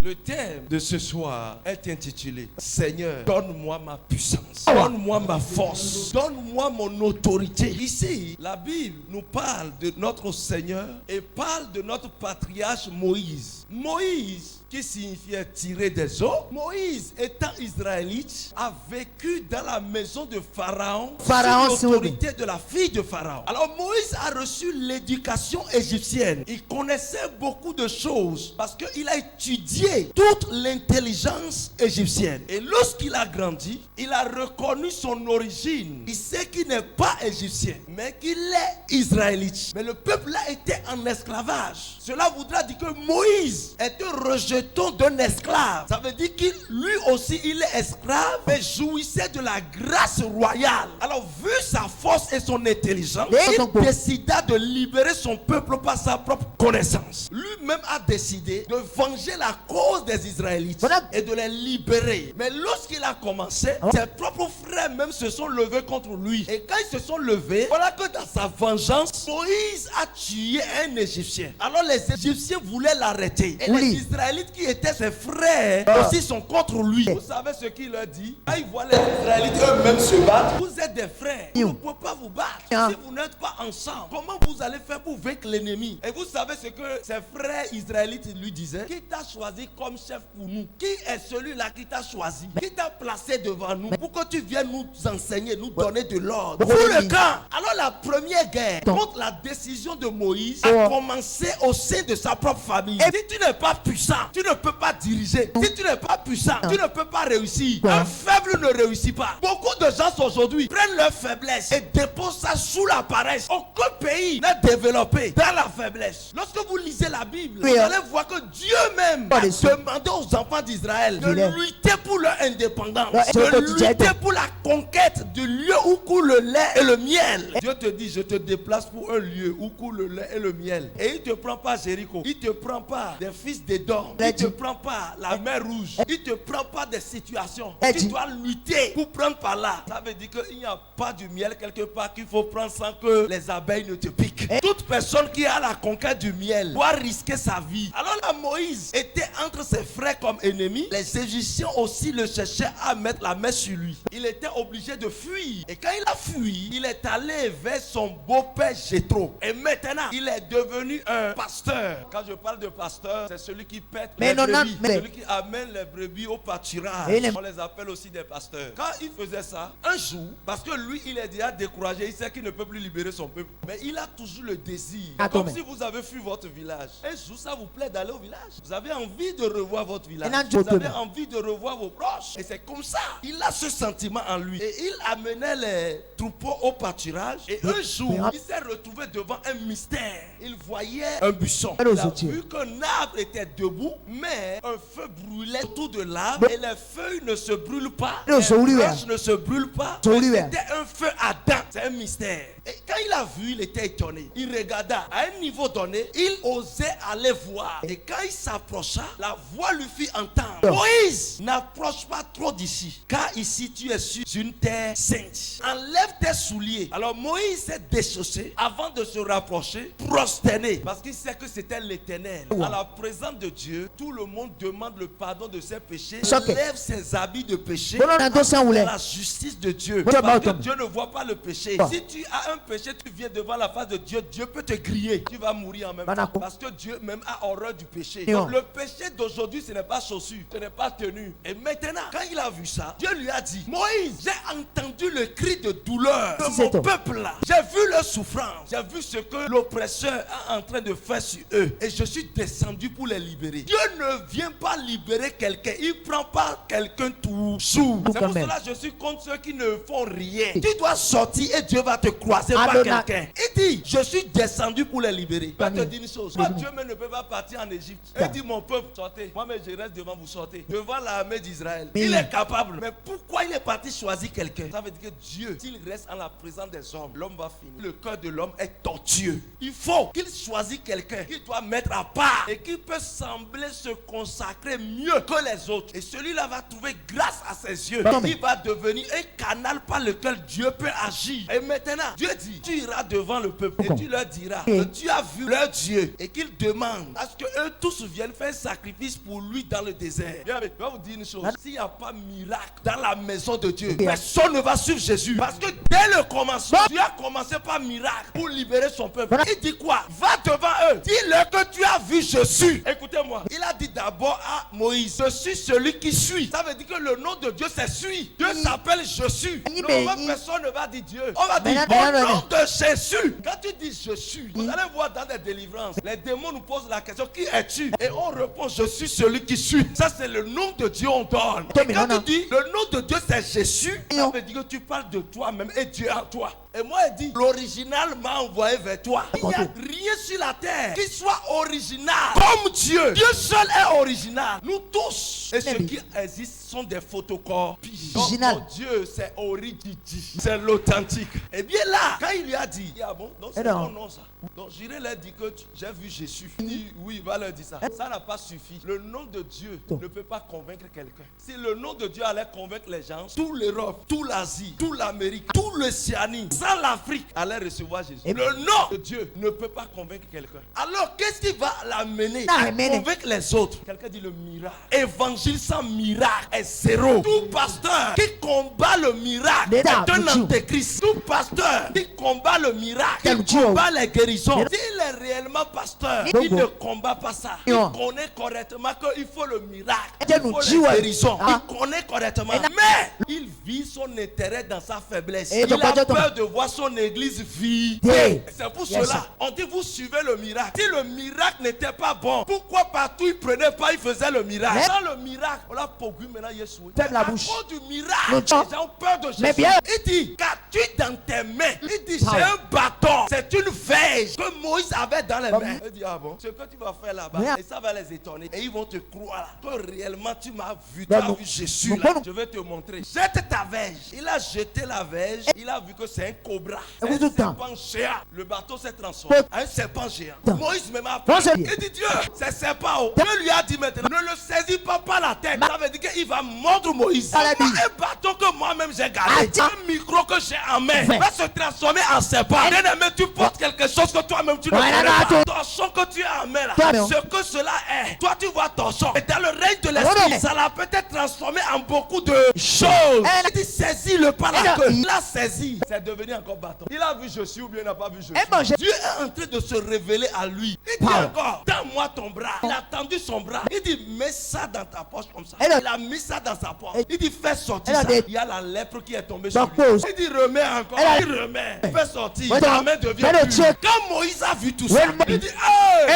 Le thème de ce soir est intitulé Seigneur, donne-moi ma puissance, donne-moi ma force, donne-moi mon autorité. Ici, la Bible nous parle de notre Seigneur et parle de notre patriarche Moïse. Moïse, qui signifiait tirer des eaux. Moïse, étant israélite, a vécu dans la maison de Pharaon sous l'autorité de la fille de Pharaon. Alors Moïse a reçu l'éducation égyptienne. Il connaissait beaucoup de choses parce qu'il a étudié toute l'intelligence égyptienne. Et lorsqu'il a grandi, il a reconnu son origine. Il sait qu'il n'est pas égyptien, mais qu'il est israélite. Mais le peuple là était en esclavage. Cela voudra dire que Moïse était rejeté d'un esclave. Ça veut dire qu'il lui aussi il est esclave mais jouissait de la grâce royale. Alors vu sa force et son intelligence, il décida de libérer son peuple par sa propre connaissance. Lui-même a décidé de venger la cause des Israélites et de les libérer. Mais lorsqu'il a commencé, ses propres frères même se sont levés contre lui. Et quand ils se sont levés, voilà que dans sa vengeance, Moïse a tué un Égyptien. Alors les Égyptiens voulaient l'arrêter. Et les Israélites qui étaient ses frères aussi sont contre lui. Vous savez ce qu'il leur dit? Quand ils voient les Israélites eux-mêmes se battre, vous êtes des frères, vous ne pouvez pas vous battre. Si vous n'êtes pas ensemble, comment vous allez faire pour vaincre l'ennemi? Et vous savez ce que ses frères israélites lui disaient? Qui t'a choisi comme chef pour nous? Qui est celui-là qui t'a choisi? Qui t'a placé devant nous pour que tu viennes nous enseigner, nous donner de l'ordre? Pour le camp. Alors la première guerre contre la décision de Moïse a commencé au sein de sa propre famille. Et si tu n'es pas puissant, tu ne peux pas diriger. Si tu n'es pas puissant, tu ne peux pas réussir. Un faible ne réussit pas. Beaucoup de gens aujourd'hui prennent leur faiblesse et déposent ça sous la paresse. Aucun pays n'est développé dans la faiblesse. Lorsque vous lisez la Bible, vous allez voir que Dieu même a demandé aux enfants d'Israël de lutter pour leur indépendance, de lutter pour la conquête du lieu où coule le lait et le miel. Dieu te dit, je te déplace pour un lieu où coule le lait et le miel. Et il ne te prend pas Jéricho, il ne te prend pas des fils d'Édom, il ne te prend pas la mer rouge, il ne te prend pas des situations. Tu dois lutter pour prendre par là. Ça veut dire qu'il n'y a pas du miel quelque part qu'il faut prendre sans que les abeilles ne te piquent. Toute personne qui a la conquête du miel doit risquer sa vie. Alors là, Moïse était entre ses frères comme ennemis. Les Égyptiens aussi le cherchaient à mettre la main sur lui. Il était obligé de fuir. Et quand il a fui, il est allé vers son beau-père Jéthro. Et maintenant, il est devenu un pasteur. Quand je parle de pasteur, c'est celui qui pète les brebis. Celui qui amène les brebis au pâturage. On les appelle aussi des pasteurs. Quand il faisait ça, un jour, parce que lui, il est déjà découragé, il sait qu'il ne peut plus libérer son peuple. Mais il a toujours le désir. Comme si vous avez fui votre village. Un jour, ça vous plaît d'aller au village. Vous avez envie de revoir votre village. Vous avez envie de revoir vos proches. Et c'est comme ça. Il a ce sentiment en lui. Et il amenait les troupeaux au pâturage. Et un jour, il s'est retrouvé devant un mystère. Il voyait un buisson. Il a vu qu'un arbre était debout, mais un feu brûlait autour de l'arbre. Et les feuilles ne se brûlent pas. Les branches ne se brûlent pas. C'était un feu ardent. C'est un mystère. Et quand il a vu, il était étonné. Il regarda. À un niveau donné, il osait aller voir. Et quand il s'approcha, la voix lui fit entendre: Moïse, n'approche pas trop d'ici, car ici tu es sur une terre sainte. Enlève tes souliers. Alors Moïse s'est déchaussé avant de se rapprocher, prosterné, parce qu'il sait que c'était l'Éternel. À la présence de Dieu, tout le monde demande le pardon de ses péchés, lève ses habits de péché dans la justice de Dieu. Parce que Dieu ne voit pas le péché. Si tu as un péché, tu viens devant la face de Dieu, Dieu peut te griller. Tu vas mourir en même temps. Parce que Dieu même a horreur du péché. Donc, le péché d'aujourd'hui, ce n'est pas chaussure, ce n'est pas tenue. Et maintenant, quand il a vu ça, Dieu lui a dit: Moïse, j'ai entendu le cri de douleur de mon peuple là. J'ai vu leur souffrance. J'ai vu ce que l'oppresseur est en train de faire sur eux. Et je suis descendu pour les libérer. Dieu ne vient pas libérer quelqu'un. Il ne prend pas quelqu'un toujours. C'est pour cela que je suis contre ceux qui ne font rien. Tu dois sortir et Dieu va te croiser par quelqu'un. Il dit: je suis descendu pour les libérer. Je vais te dire une chose. Moi, Dieu même ne peut pas partir en Égypte. Il dit: mon peuple, sortez. Moi, mais je reste devant vous, sortez. Devant l'armée d'Israël. Il est capable. Mais pourquoi il est parti choisir quelqu'un? Ça veut dire que Dieu, s'il reste en la présence des hommes, l'homme va finir. Le cœur de l'homme est tortueux. Il faut qu'il choisisse quelqu'un qu'il doit mettre à part et qui peut sembler se consacrer mieux que les autres. Et celui-là va trouver grâce à ses yeux. Il va devenir un canal par lequel Dieu peut agir. Et maintenant, Dieu dit: tu iras devant le peuple et tu leur diras que tu as vu leur Dieu et qu'ils demandent à ce qu'eux tous viennent faire un sacrifice pour lui dans dans le désert. Bien, mais je vais vous dire une chose. S'il n'y a pas miracle dans la maison de Dieu, personne ne va suivre Jésus. Parce que dès le commencement, Dieu a commencé par miracle pour libérer son peuple. Il dit quoi? Va devant eux. Dis-leur que tu as vu Jésus. Écoutez-moi. Il a dit d'abord à Moïse, je suis celui qui suis. Ça veut dire que le nom de Dieu c'est suis. Dieu s'appelle je suis. Normalement, personne ne va dire Dieu. On va dire au nom de Jésus. Quand tu dis je suis, vous allez voir dans des délivrances, les démons nous posent la question, qui es-tu? Et on répond, je suis celui qui suis. Ça c'est le nom de Dieu on donne. Et quand tu dis le nom de Dieu c'est Jésus, ça veut dire que tu parles de toi-même et Dieu en toi. Et moi il dit, l'original m'a envoyé vers toi. Il n'y a rien sur la terre qui soit original comme Dieu. Dieu seul est original. Nous tous. Et ceux qui existent sont des photocopies. Donc Dieu c'est Origidi. C'est l'authentique. Et bien là, quand il lui a dit, ah bon, donc c'est ton nom ça. Donc j'irai leur dire que j'ai vu Jésus. Il dit, oui, il va leur dire ça. Ça n'a pas suffi. Le nom de Dieu ne peut pas convaincre quelqu'un. Si le nom de Dieu allait convaincre les gens, toute l'Europe, toute l'Asie, toute l'Amérique, tout l'Océanie, sans l'Afrique allait recevoir Jésus. Le nom de Dieu ne peut pas convaincre quelqu'un. Alors qu'est-ce qui va l'amener à convaincre les autres? Quelqu'un dit le miracle. Évangile sans miracle est zéro. Tout pasteur qui combat le miracle est un antéchrist. Tout pasteur qui combat le miracle, qui combat les guérisons, s'il est réellement pasteur, il ne combat pas ça. Il connaît correctement qu'il faut le miracle, il faut la guérison. Il connaît correctement. Mais il vit son intérêt dans sa faiblesse. Il a peur de voir son église vidée. C'est pour cela, on dit vous suivez le miracle. Si le miracle n'était pas bon, pourquoi partout il prenait pas, il faisait le miracle? Dans le miracle, on l'a pourvu maintenant Yeshua. À cause du miracle, les gens ont peur de Jésus. Il dit, qu'as-tu dans tes mains? Il dit, j'ai un bâton. C'est une verge que Moïse avait dans les mains. Il dit, ah bon, ce que tu vas faire là-bas, et ça va les étonner. Et ils vont te croire que réellement tu m'as vu, tu as vu Jésus là. Je vais te montrer. Jette ta verge. Il a jeté la verge. Il a vu que c'est un cobra. C'est un serpent géant. Le bateau s'est transformé en un serpent géant. Moïse même a appelé. Il dit, Dieu, c'est serpent. Dieu lui a dit maintenant, ne le saisis pas par la tête. Ça veut dire qu'il va mordre Moïse. Un bâton que moi-même j'ai gardé, un micro que j'ai en main, va se transformer en serpent. Bien-aimé, tu portes quelque chose que toi-même tu ne connais pas. Ton son que tu as en main là, ce que cela est, toi tu vois ton son. Et dans le règne de l'esprit, ça l'a peut-être transformé en beaucoup de choses. Il dit saisis-le par la queue. Il l'a saisi. C'est devenu encore bâton. Il a vu Jésus ou bien il n'a pas vu Jésus. Dieu est en train de se révéler à lui. Il dit encore, donne-moi ton bras. Il a tendu son bras. Il dit mets ça dans ta poche comme ça. Il a mis ça dans sa poche. Il dit fais sortir ça. Il y a la lèpre qui est tombée sur lui. Il dit remets encore. Il remet. Fais sortir. Ta main devient pure. Quand Moïse a vu tout ça, il dit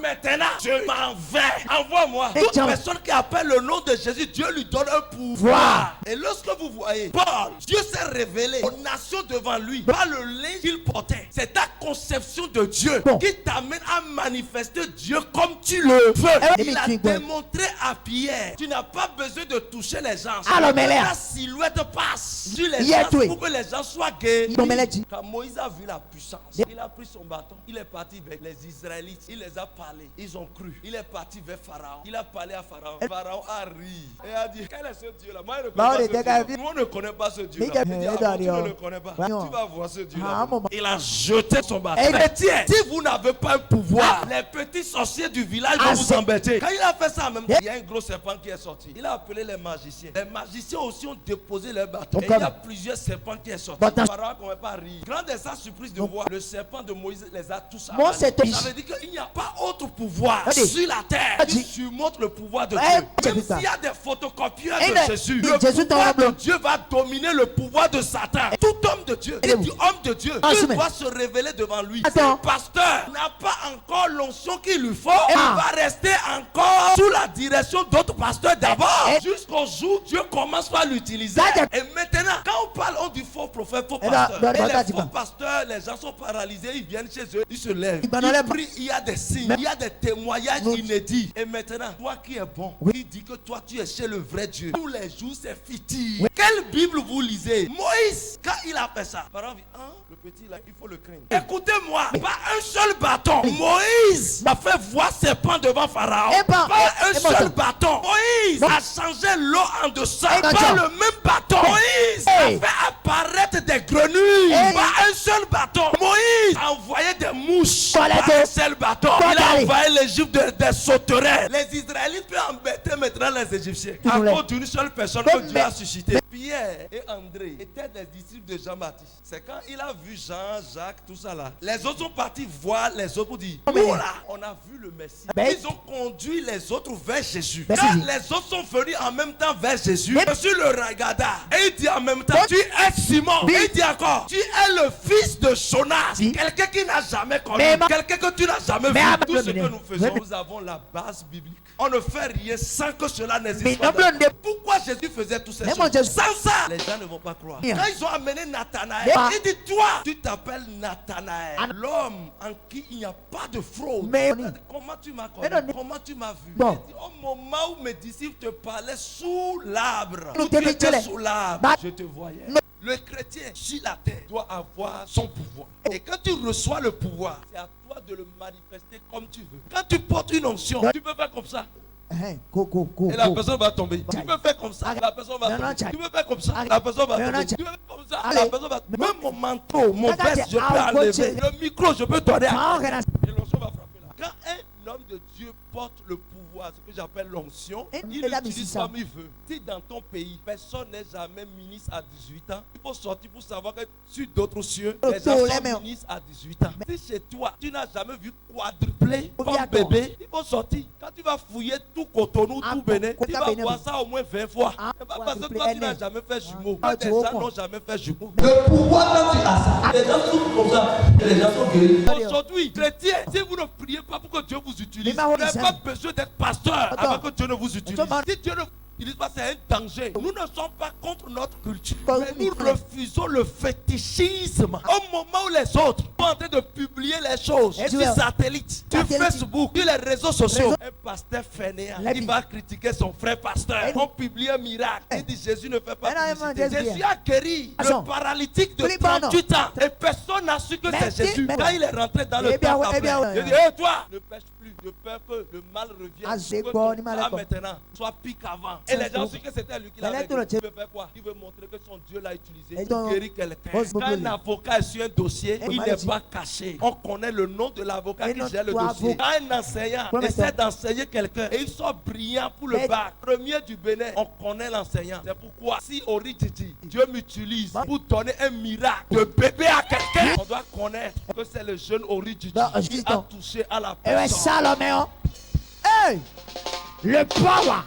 maintenant je m'en vais. Envoie-moi. Toute personne qui appelle le nom de Jésus, Dieu lui donne un pouvoir. Et lorsque vous voyez Paul, Dieu s'est révélé aux nations devant lui par le linge qu'il portait. C'est ta conception de Dieu qui t'amène à manifester Dieu comme tu le veux. Il a démontré à Pierre, tu n'as pas besoin de toucher les gens. La silhouette passe sur les gens pour que les gens soient guéris. Quand Moïse a vu la puissance, il a pris son bâton, il est parti vers les Israélites, il les a parlé, ils ont cru. Il est parti vers Pharaon, il a parlé à Pharaon. Pharaon a ri et a dit, quel est ce Dieu là? Moi je ne connais pas ce Dieu là. Moi, je ne connais pas ce Dieu là. Il dit, tu ne le connais pas. Tu vas voir ce Dieu là. Il a jeté son bâton. Mais tiens, si vous n'avez pas un pouvoir, les petits sorciers du village vont vous embêter. Quand il a fait ça en même temps, il y a un gros serpent qui est sorti. Il a appelé les magiciens. Les magiciens aussi ont déposé leur bâton. Et il y a plusieurs serpents qui sont sortis. Pharaon ne pouvait pas rire. Grande est sa surprise de voir le serpent de Moïse les a tous avalés. Ça veut dire qu'il n'y a pas autre pouvoir sur la terre qui surmonte le pouvoir de Dieu. Même s'il y a des photocopieurs de Jésus, le pouvoir de Dieu va dominer le pouvoir de Satan. Tout homme de Dieu, et du homme de Dieu, Dieu doit se révéler devant lui. Si le pasteur n'a pas encore l'onction qu'il lui faut, il va rester encore sous la direction d'autres pasteurs d'abord. Jusqu'au jour où Dieu commence par l'utiliser. Et maintenant, quand on parle, on dit faux prophète, faux pasteur. Et les faux pasteurs, les gens sont paralysés, ils viennent chez eux, ils se lèvent. Ils prient, il y a des signes, il y a des témoignages inédits. Et maintenant, toi qui es bon, il dit que toi tu es chez le vrai Dieu. Tous les jours, c'est fiti. Quelle Bible vous lisez? Moïse, quand il a fait ça, Pharaon dit, le petit là, il faut le craindre. Écoutez-moi, pas un seul bâton. Moïse a fait voir ses pans devant Pharaon. Pas un seul bâton. Moïse a changé l'eau en de sang. Pas le même bâton. Moïse a fait apparaître des grenouilles. Pas un seul bâton. Moïse a envoyé des mouches. Pas un seul bâton. Il a envoyé l'Égypte des sauterelles. Les Israélites peuvent embêter maintenant les Égyptiens Tout à le cause d'une seule personne Comme que Dieu mais- a suscité. Pierre et André étaient des disciples de Jean-Baptiste. C'est quand il a vu Jean, Jacques, tout ça là. Les autres sont partis voir les autres pour dire, Mais- oh là, on a vu le Messie. Mais- Ils ont conduit les autres vers Jésus. Merci. Quand les autres sont venus en même temps vers Jésus, Mais- Jésus le regarda et il dit en même temps, Mais- tu es Simon. Oui. Et il dit encore, tu es le fils de Jonas. Oui. Quelqu'un qui n'a jamais connu. Mais- Quelqu'un que tu n'as jamais Mais- vu. Mais- Tout ce que nous faisons, Mais- nous avons la base biblique. On ne fait rien sans que cela Mais n'existe pas. non, mais- mais- Pourquoi Jésus faisait tout ces Mais choses? mon Jésus- Sans ça, les gens ne vont pas croire. Bien. Quand ils ont amené Nathanaël, Mais- il dit, toi, tu t'appelles Nathanaël, Ah. l'homme en qui il n'y a pas de fraude. Mais- Comment tu m'as Mais connu? non, Comment tu m'as vu? Bon. Il dit, au moment où mes disciples te parlaient sous l'arbre, Nous où tu étais t'étais- sous l'arbre, Bah- je te voyais. Non. Le chrétien sur la terre doit avoir son pouvoir. Et quand tu reçois le pouvoir, c'est à toi de le manifester comme tu veux. Quand tu portes une onction, Non. tu peux faire comme ça. Go. Et la personne va tomber. Tu peux faire comme ça. Arrête. La personne va Non, non, tomber. tiens. Tu peux faire comme ça. Arrête. La personne va Non, non, tomber. tiens. Tu peux faire comme ça. Allez. La personne va tomber. Mais- Même mon manteau, mon Regarde, veste, je peux ah, enlever. coach. Le micro, je peux donner à Ah, regarde. et l'onction va frapper là. Quand un homme de Dieu porte le pouvoir, ce que j'appelle l'onction, Et- il et là, l'utilise mais c'est ça. comme il veut. Si dans ton pays, personne n'est jamais ministre à 18 ans, il faut sortir pour savoir que sur d'autres cieux, Oh, les gens oh, les sont mecs. ministres à 18 ans. Si chez toi, tu n'as jamais vu quadruplé Oh, comme bien, bébé, il faut sortir. Quand tu vas fouiller tout Cotonou, Ah, tout Bénin, bon, tu vas Bénin, voir oui. ça au moins 20 fois. Ah, C'est pas parce que quadruplé, toi, tu n'as aîné. jamais fait jumeau. Ah, Des tu vois gens quoi? n'ont jamais fait jumeau. Le pouvoir, quand tu as ça, les gens souffrent comme ça, et les gens sont guéris. Aujourd'hui, chrétiens, si vous ne priez pas pour que Dieu vous utilise, Mais vous ma n'avez Holy pas Sam. besoin d'être pasteur Attends. avant que Dieu ne vous utilise. Attends, Si Dieu ne vous utilise pas, c'est un danger. Nous ne sommes pas contre notre culture, Pas mais nous contre. refusons le fétichisme. Au moment où les autres sont en train de publier les choses Et sur tu vois. satellite, sur Satellite. Facebook, sur les réseaux sociaux, Réseau. un pasteur fainéant, La il vie. va critiquer son frère pasteur. Et- On publie un miracle. Il dit Jésus ne fait pas Mais non, publicité. Jésus. Jésus a guéri Attends. le paralytique de Oui, bon, non. 38 ans. Et personne n'a su que Mais c'est Jésus. mais Quand non. il est rentré dans le Eh bien, temple, ouais, eh bien, après, ouais. il dit, hé toi, ne pêche plus. De peur que le mal revienne. Ah, c'est que quoi, ton on est mal cas d'accord. maintenant soit pire qu'avant. Ça, Et les c'est gens bon. su que c'était lui qui Mais l'avait là, tout le guéri. Il veut faire quoi? Il veut montrer que son Dieu l'a utilisé Et pour donc, guérir quelqu'un. oh, c'est Quand un beaucoup. avocat est sur un dossier, Eh, il bah, n'est vas-y. pas caché. On connaît le nom de l'avocat Et qui non, gère le toi, dossier. avocat. Quand un enseignant Quoi, essaie maintenant? d'enseigner quelqu'un et il sort brillant pour le Mais- bac, premier du Bénin, on connaît l'enseignant. C'est pourquoi si Orididi, Dieu m'utilise pour donner un miracle de bébé à quelqu'un, on doit connaître que c'est le jeune Orididi Non, qui juste a non. touché à la Eh ouais, personne. Salomé, oh. Hey! Le power